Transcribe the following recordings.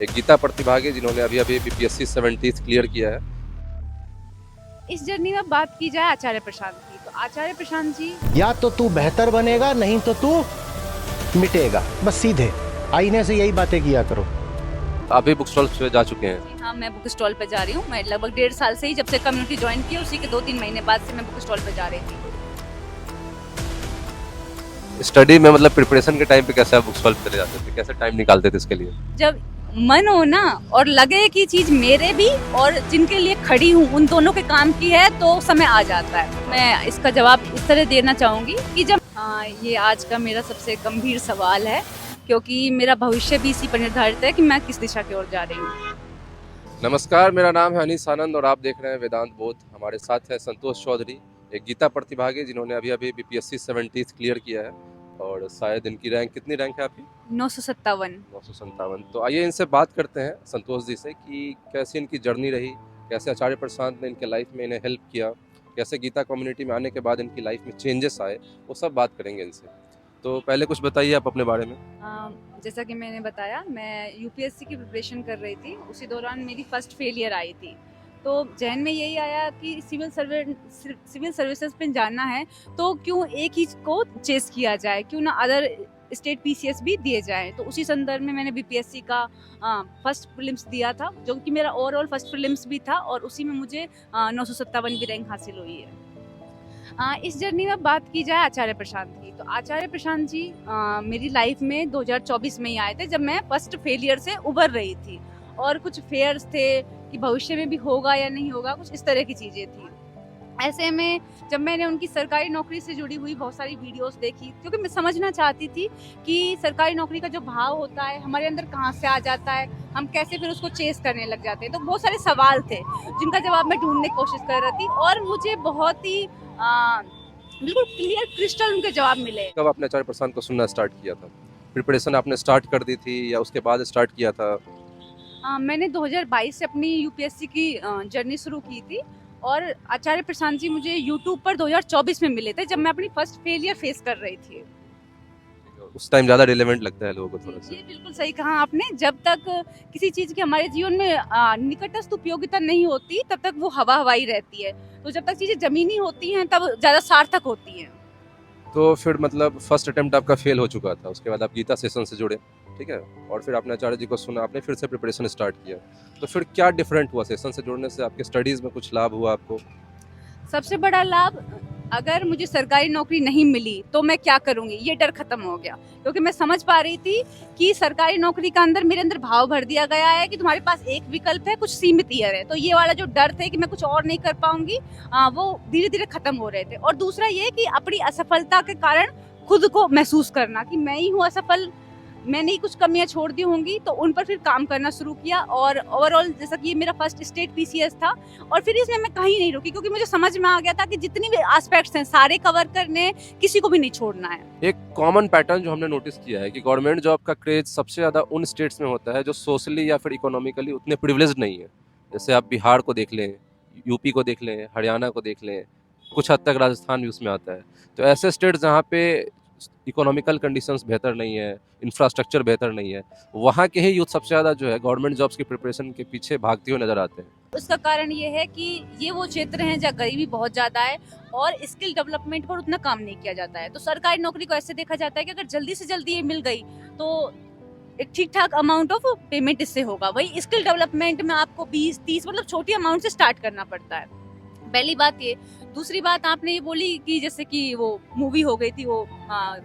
एक गीता प्रतिभागी जिन्होंने अभी अभी बीपीएससी 70th क्लियर किया है। इस जर्नी में बात की जाए आचार्य प्रशांत की, तो आचार्य प्रशांत जी या तो तू बेहतर बनेगा, नहीं तो तू मिटेगा। बस सीधे आईने से यही बातें किया करो। आप भी बुक स्टॉल पे जा चुके हैं। हाँ, मैं बुक स्टॉल पे जा रही हूँ। मैं लगभग 1.5 साल से ही, जब से कम्युनिटी ज्वाइन की, उसी के 2-3 महीने बाद से मैं बुक स्टॉल पे जा रही थी। स्टडी में मतलब प्रिपरेशन के टाइम पे कैसे आप बुक स्टॉल पे चले जाते थे, कैसे टाइम निकालते थे इसके लिए? जब मन हो ना और लगे कि चीज मेरे भी और जिनके लिए खड़ी हूँ उन दोनों के काम की है, तो समय आ जाता है। मैं इसका जवाब इस तरह देना चाहूँगी कि जब ये आज का मेरा सबसे गंभीर सवाल है, क्योंकि मेरा भविष्य भी इसी पर निर्धारित है कि मैं किस दिशा की ओर जा रही हूँ। नमस्कार, मेरा नाम है अनीस आनंद और आप देख रहे हैं वेदांत बोध। हमारे साथ है संतोष चौधरी, एक गीता प्रतिभागी जिन्होंने अभी अभी बीपीएससी 70th क्लियर किया है। और शायद इनकी रैंक, कितनी रैंक है आपकी? 957। 957। तो आइए इनसे बात करते हैं संतोष जी से कि कैसी इनकी जर्नी रही, कैसे आचार्य प्रशांत ने इनके लाइफ में इन्हें हेल्प किया, कैसे गीता कम्युनिटी में आने के बाद इनकी लाइफ में चेंजेस आए, वो सब बात करेंगे इनसे। तो पहले कुछ बताइए आप अपने बारे में। जैसा कि मैंने बताया, मैं यूपीएससी की प्रिपरेशन कर रही थी। उसी दौरान मेरी फर्स्ट फेलियर आई थी, तो जहन में यही आया कि सिविल सर्विसेज पे जाना है तो क्यों एक ही को चेस किया जाए, क्यों ना अदर स्टेट पीसीएस भी दिए जाए। तो उसी संदर्भ में मैंने बीपीएससी का फर्स्ट प्रीलिम्स दिया था, जो कि मेरा ओवरऑल फर्स्ट प्रीलिम्स भी था, और उसी में मुझे 957 रैंक हासिल हुई है। इस जर्नी में बात की जाए आचार्य प्रशांत की, तो आचार्य प्रशांत जी मेरी लाइफ में 2024 में ही आए थे, जब मैं फर्स्ट फेलियर से उबर रही थी, और कुछ फेयर्स थे कि भविष्य में भी होगा या नहीं होगा, कुछ इस तरह की चीज़ें थी। ऐसे में जब मैंने उनकी सरकारी नौकरी से जुड़ी हुई बहुत सारी वीडियोस देखी, क्योंकि मैं समझना चाहती थी कि सरकारी नौकरी का जो भाव होता है हमारे अंदर कहाँ से आ जाता है, हम कैसे फिर उसको चेस करने लग जाते हैं। तो बहुत सारे सवाल थे जिनका जवाब मैं ढूंढने की कोशिश कर रही थी, और मुझे बहुत ही बिल्कुल क्लियर क्रिस्टल उनके जवाब मिले। कब आपने आचार्य प्रशांत को सुनना स्टार्ट किया था? प्रिपरेशन आपने स्टार्ट कर दी थी या उसके बाद स्टार्ट किया था? मैंने 2022 से अपनी यूपीएससी की जर्नी शुरू की थी, और आचार्य प्रशांत जी मुझे यूट्यूब पर 2024 में मिले थे, जब मैं अपनी फर्स्ट फेलियर फेस कर रही थी। उस टाइम ज़्यादा रिलेवेंट लगता है लोगों को थोड़ा सा। ये बिल्कुल सही कहा आपने। जब तक किसी चीज़ की हमारे जीवन में निकटस्थ उपयोगिता नहीं होती, तब तक वो हवा हवाई रहती है। तो जब तक चीज़ें ज़मीनी होती हैं, तब ज़्यादा सार्थक होती हैं। तो फिर मतलब फर्स्ट अटेम्प्ट आपका फेल हो चुका था, उसके बाद आप गीता सेशन से जुड़े, ठीक है, और फिर आपने आचार्य जी को सुना, आपने फिर से प्रिपरेशन स्टार्ट किया। तो फिर क्या डिफरेंट हुआ सेशन से जुड़ने से? आपके स्टडीज़ में कुछ लाभ हुआ आपको? सबसे बड़ा लाभ, अगर मुझे सरकारी नौकरी नहीं मिली तो मैं क्या करूंगी, ये डर खत्म हो गया। क्योंकि मैं समझ पा रही थी कि सरकारी नौकरी का अंदर मेरे अंदर भाव भर दिया गया है कि तुम्हारे पास एक विकल्प है, कुछ सीमित ईयर है। तो ये वाला जो डर थे कि मैं कुछ और नहीं कर पाऊंगी, वो धीरे धीरे खत्म हो रहे थे। और दूसरा ये कि अपनी असफलता के कारण खुद को महसूस करना कि मैं ही हूँ असफल, मैंने ही कुछ कमियां छोड़ दी होंगी, तो उन पर फिर काम करना शुरू किया। और ओवरऑल जैसा कि ये मेरा फर्स्ट स्टेट पीसीएस था, और फिर इसमें मैं कहीं नहीं रुकी, क्योंकि मुझे समझ में आ गया था कि जितनी भी एस्पेक्ट्स हैं सारे कवर करने, किसी को भी नहीं छोड़ना है। एक कॉमन पैटर्न जो हमने नोटिस किया है कि गवर्नमेंट जॉब का क्रेज सबसे ज़्यादा उन स्टेट्स में होता है जो सोशली या फिर इकोनॉमिकली उतने प्रिविलेज्ड नहीं है। जैसे आप बिहार को देख लें, यूपी को देख लें, हरियाणा को देख लें, कुछ हद तक राजस्थान भी उसमें आता है। तो ऐसे स्टेट जहाँ पे इकोनॉमिकल कंडीशंस बेहतर नहीं है, इंफ्रास्ट्रक्चर बेहतर नहीं है, वहाँ के ही यूथ सबसे ज़्यादा जो है गवर्नमेंट जॉब्स की प्रिपरेशन के पीछे भागते हुए नजर आते हैं। उसका कारण ये है कि ये वो क्षेत्र हैं जहाँ गरीबी बहुत ज़्यादा है, और स्किल डेवलपमेंट पर उतना काम नहीं किया जाता है। तो सरकारी नौकरी को ऐसे देखा जाता है कि अगर जल्दी से जल्दी ये मिल गई तो एक ठीक ठाक अमाउंट ऑफ पेमेंट इससे होगा। वही स्किल डेवलपमेंट में आपको 20-30 मतलब छोटी अमाउंट से स्टार्ट करना पड़ता है। पहली बात ये। दूसरी बात आपने ये बोली कि जैसे कि वो मूवी हो गई थी, वो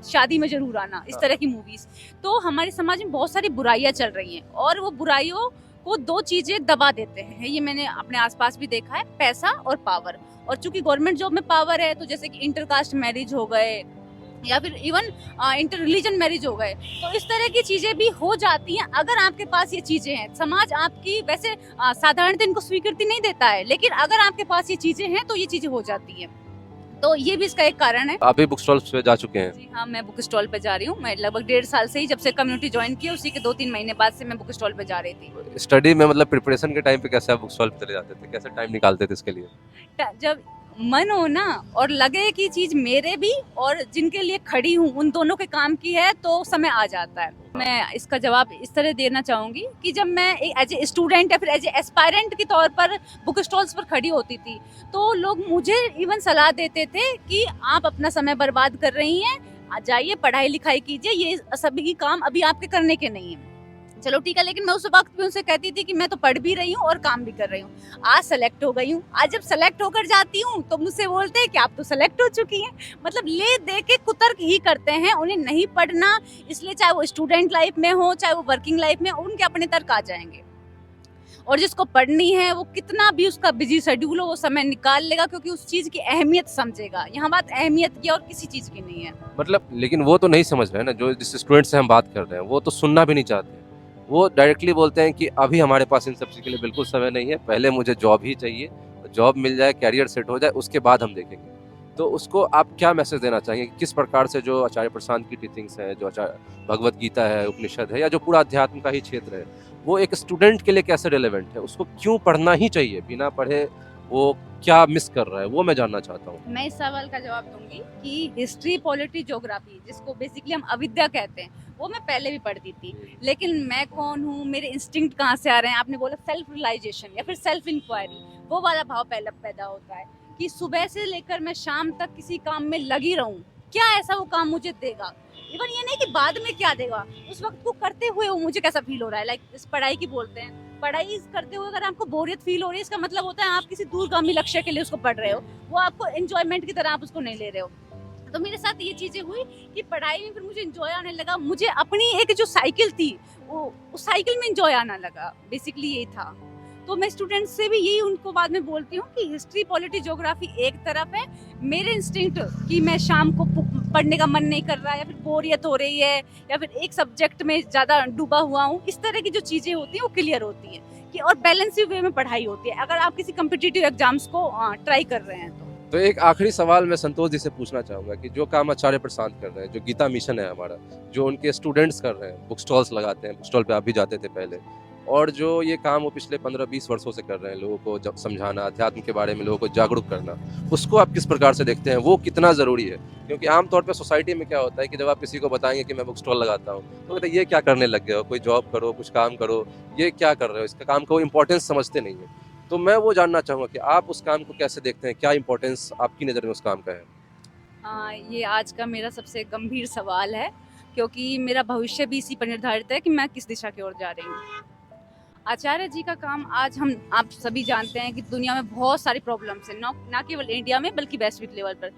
शादी में जरूर आना, इस तरह की मूवीज। तो हमारे समाज में बहुत सारी बुराइयां चल रही हैं, और वो बुराइयों को दो चीजें दबा देते हैं। ये मैंने अपने आसपास भी देखा है, पैसा और पावर। और चूंकि गवर्नमेंट जॉब में पावर है, तो जैसे कि इंटरकास्ट मैरिज हो गए, या फिर इवन इंटर रिलीजन मैरिज हो गए, तो इस तरह की चीजें भी हो जाती हैं अगर आपके पास ये चीजें हैं। समाज आपकी वैसे साधारणतः इनको स्वीकृति नहीं देता है, लेकिन अगर आपके पास ये चीजें हैं तो ये चीजें हो जाती हैं। तो ये भी इसका एक कारण है। आप भी बुक स्टॉल पे जा चुके हैं। जी हाँ, मैं बुक स्टॉल पे जा रही हूँ। मैं लगभग 1.5 साल से ही, जब से कम्युनिटी ज्वाइन की, उसी के 2-3 महीने बाद से मैं बुक स्टॉल पे जा रही थी। स्टडी में मतलब प्रिपरेशन के टाइम पे कैसे आप बुक स्टॉल पे चले जाते थे, कैसे टाइम निकालते थे इसके लिए? जब मन हो ना और लगे कि चीज मेरे भी और जिनके लिए खड़ी हूँ उन दोनों के काम की है, तो समय आ जाता है। मैं इसका जवाब इस तरह देना चाहूँगी कि जब मैं एज ए स्टूडेंट या फिर एज ए एस्पायरेंट के तौर पर बुक स्टॉल्स पर खड़ी होती थी, तो लोग मुझे इवन सलाह देते थे कि आप अपना समय बर्बाद कर रही हैं, जाइए पढ़ाई लिखाई कीजिए, ये सभी काम अभी आपके करने के नहीं हैं। चलो ठीक है, लेकिन मैं उस वक्त भी उनसे कहती थी कि मैं तो पढ़ भी रही हूँ और काम भी कर रही हूँ। आज सेलेक्ट हो गई हूँ, आज जब सेलेक्ट होकर जाती हूँ तो मुझसे बोलते हैं कि आप तो सेलेक्ट हो चुकी हैं। मतलब ले दे के कुतर्क ही करते हैं, उन्हें नहीं पढ़ना, इसलिए चाहे वो स्टूडेंट लाइफ में हो चाहे वो वर्किंग लाइफ में, उनके अपने तर्क आ जाएंगे। और जिसको पढ़नी है वो कितना भी उसका बिजी शेड्यूल हो वो समय निकाल लेगा, क्योंकि उस चीज की अहमियत समझेगा। यहाँ बात अहमियत की और किसी चीज की नहीं है। मतलब लेकिन वो तो नहीं समझ रहे हैं ना, जो जिस स्टूडेंट से हम बात कर रहे हैं वो तो सुनना भी नहीं चाहते। वो डायरेक्टली बोलते हैं कि अभी हमारे पास इन सब चीज़ के लिए बिल्कुल समय नहीं है, पहले मुझे जॉब ही चाहिए, जॉब मिल जाए, कैरियर सेट हो जाए, उसके बाद हम देखेंगे। तो उसको आप क्या मैसेज देना चाहेंगे कि किस प्रकार से जो आचार्य प्रशांत की टीचिंग्स है, जो आचार्य भगवत गीता है, उपनिषद है, या जो पूरा अध्यात्म का ही क्षेत्र है, वो एक स्टूडेंट के लिए कैसे रिलेवेंट है, उसको क्यों पढ़ना ही चाहिए, बिना पढ़े वो क्या मिस कर रहा है, वो मैं जानना चाहता हूँ। मैं इस सवाल का जवाब दूंगी कि हिस्ट्री, पॉलिटी, ज्योग्राफी, जिसको बेसिकली हम अविद्या कहते हैं, वो मैं पहले भी पढ़ती थी। लेकिन मैं कौन हूँ, मेरे इंस्टिंक्ट कहाँ से आ रहे हैं, आपने बोला सेल्फ रियलाइजेशन या फिर सेल्फ इंक्वायरी, वो वाला भाव पहले पैदा होता है कि सुबह से लेकर मैं शाम तक किसी काम में लगी रहूं, क्या ऐसा वो काम मुझे देगा। इवन ये नहीं कि बाद में क्या देगा, उस वक्त को करते हुए वो मुझे कैसा फील हो रहा है। लाइक इस पढ़ाई की बोलते हैं, पढ़ाई करते हुए अगर आपको बोरियत फील हो रही है, इसका मतलब होता है आप किसी दूरगामी लक्ष्य के लिए उसको पढ़ रहे हो, वो आपको एंजॉयमेंट की तरह आप उसको नहीं ले रहे हो। तो मेरे साथ ये चीजें हुई कि पढ़ाई में फिर मुझे एंजॉय आने लगा, मुझे अपनी एक जो साइकिल थी वो उस साइकिल में एंजॉय आना लगा। बेसिकली यही था। तो मैं स्टूडेंट्स से भी यही उनको बाद में बोलती हूँ कि हिस्ट्री, पॉलिटी, ज्योग्राफी एक तरफ है, मेरे इंस्टिंक्ट कि मैं शाम को पढ़ने का मन नहीं कर रहा है या फिर बोरियत हो रही है या फिर एक सब्जेक्ट में ज़्यादा डूबा हुआ हूँ, इस तरह की जो चीज़ें होती हैं वो क्लियर होती हैं कि और बैलेंसिव वे में पढ़ाई होती है अगर आप किसी कम्पिटिटिव एग्जाम्स को ट्राई कर रहे हैं तो एक आखिरी सवाल मैं संतोष जी से पूछना चाहूँगा कि जो काम आचार्य प्रशांत कर रहे हैं, जो गीता मिशन है हमारा, जो उनके स्टूडेंट्स कर रहे हैं, बुक स्टॉल्स लगाते हैं, बुक स्टॉल पे आप भी जाते थे पहले, और जो ये काम वो पिछले 15-20 वर्षों से कर रहे हैं, लोगों को जब समझाना, अध्यात्म के बारे में लोगों को जागरूक करना, उसको आप किस प्रकार से देखते हैं, वो कितना ज़रूरी है? क्योंकि आमतौर पर सोसाइटी में क्या होता है कि जब आप किसी को बताएंगे कि मैं बुक स्टॉल लगाता हूँ, तो कहते हैं ये क्या करने लग गए हो, कोई जॉब करो, कुछ काम करो, ये क्या कर रहे हो, इसका काम को इम्पोर्टेंस समझते नहीं है। तो मैं वो जानना चाहूँगा कि आप उस काम को कैसे देखते हैं, क्या इम्पोर्टेंस आपकी नज़र में उस काम का है? ये आज का मेरा सबसे गंभीर सवाल है, क्योंकि मेरा भविष्य भी इसी पर निर्धारित है कि मैं किस दिशा की ओर जा रही हूँ। आचार्य जी का काम आज आप सभी जानते हैं कि दुनिया में बहुत सारी प्रॉब्लम्स हैं, ना केवल इंडिया में बल्कि वैश्विक लेवल पर,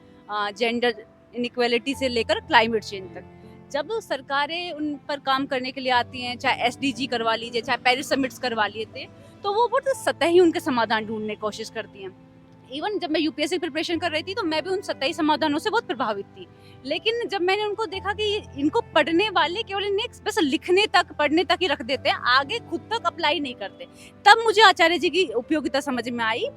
जेंडर इनइक्वालिटी से लेकर क्लाइमेट चेंज तक। जब सरकारें उन पर काम करने के लिए आती हैं, चाहे SDG करवा लीजिए, चाहे पेरिस समिट्स करवा लिए थे, तो वो बहुत सतही उनके समाधान ढूंढने की कोशिश करती हैं। इवन जब मैं UPSC प्रिपरेशन कर रही थी तो मैं भी उन सतही समाधानों से बहुत प्रभावित थी। लेकिन जब मैंने उनको देखा कि इनको पढ़ने वाले केवल इन्हें बस लिखने तक, पढ़ने तक ही रख देते हैं, आगे खुद तक अप्लाई नहीं करते, तब मुझे आचार्य जी की उपयोगिता समझ में आई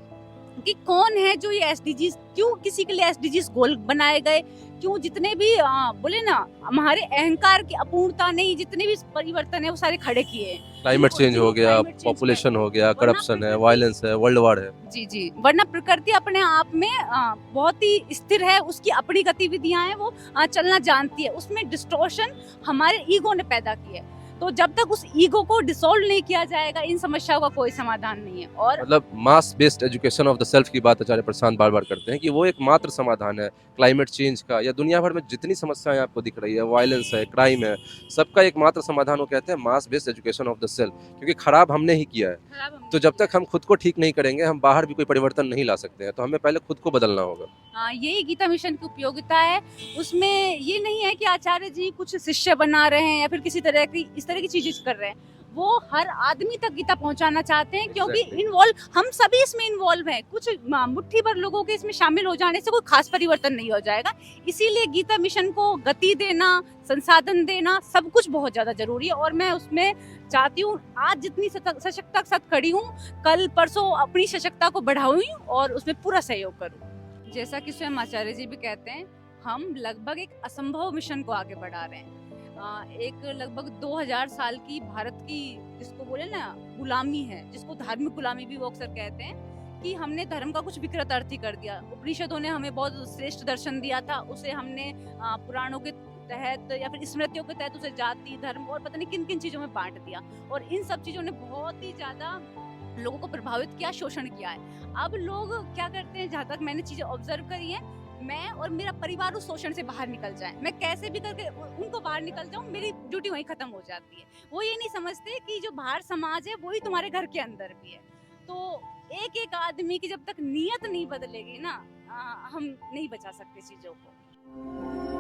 कि कौन है जो ये SDGs, क्यों किसी के लिए SDGs गोल बनाए गए, क्यों जितने भी बोले ना हमारे अहंकार की अपूर्णता नहीं, जितने भी परिवर्तन है वो सारे खड़े किए हैं। क्लाइमेट चेंज हो गया, पॉपुलेशन हो गया, करप्शन है, वायलेंस है, वर्ल्ड वार है। जी, वरना प्रकृति अपने आप में बहुत ही स्थिर है, उसकी अपनी गतिविधियां हैं, वो चलना जानती है, उसमें डिस्टॉर्शन हमारे ईगो ने पैदा की है। तो जब तक उस ईगो को डिसॉल्व नहीं किया जाएगा, इन समस्याओं का कोई समाधान नहीं है। और मतलब मास based education of the self की बात आचार्य प्रशांत बार बार करते हैं कि वो एकमात्र समाधान है क्लाइमेट चेंज का, या दुनिया भर में जितनी समस्याएं आपको दिख रही है, वायलेंस है, क्राइम है, सबका एकमात्र समाधान वो कहते हैं मास based education of the self. क्योंकि खराब हमने ही किया है, तो जब तक हम खुद को ठीक नहीं करेंगे, हम बाहर भी कोई परिवर्तन नहीं ला सकते हैं। तो हमें पहले खुद को बदलना होगा। यही गीता मिशन की उपयोगिता है। उसमें ये नहीं है कि आचार्य जी कुछ शिष्य बना रहे हैं या फिर किसी तरह की इस तरह की चीजें कर रहे हैं, वो हर आदमी तक गीता पहुंचाना चाहते हैं, क्योंकि इन्वॉल्व हम सभी इसमें इन्वॉल्व हैं। कुछ मुट्ठी भर लोगों के इसमें शामिल हो जाने से कोई खास परिवर्तन नहीं हो जाएगा। इसीलिए गीता मिशन को गति देना, संसाधन देना, सब कुछ बहुत ज्यादा जरूरी है। और मैं उसमें चाहती हूँ आज जितनी सशक्ता के साथ खड़ी हूँ, कल परसों अपनी सशक्ता को बढ़ाऊँ और उसमें पूरा सहयोग करूँ। जैसा कि स्वयं आचार्य जी भी कहते हैं, हम लगभग एक असंभव मिशन को आगे बढ़ा रहे हैं। एक लगभग 2000 साल की भारत की, जिसको बोले ना गुलामी है, जिसको धार्मिक गुलामी भी वो अक्सर कहते हैं, कि हमने धर्म का कुछ विकृत अर्थ ही कर दिया। उपनिषदों ने हमें बहुत श्रेष्ठ दर्शन दिया था, उसे हमने पुराणों के तहत या फिर स्मृतियों के तहत उसे जाति, धर्म और पता नहीं किन किन चीजों में बांट दिया, और इन सब चीजों ने बहुत ही ज्यादा लोगों को प्रभावित किया, शोषण किया है। अब लोग क्या करते हैं, जहाँ तक मैंने चीजें ऑब्जर्व करी हैं, मैं और मेरा परिवार उस शोषण से बाहर निकल जाए, मैं कैसे भी करके उनको बाहर निकल जाऊं, मेरी ड्यूटी वहीं खत्म हो जाती है। वो ये नहीं समझते कि जो बाहर समाज है वही तुम्हारे घर के अंदर भी है। तो एक एक आदमी की जब तक नीयत नहीं बदलेगी ना, हम नहीं बचा सकते चीजों को।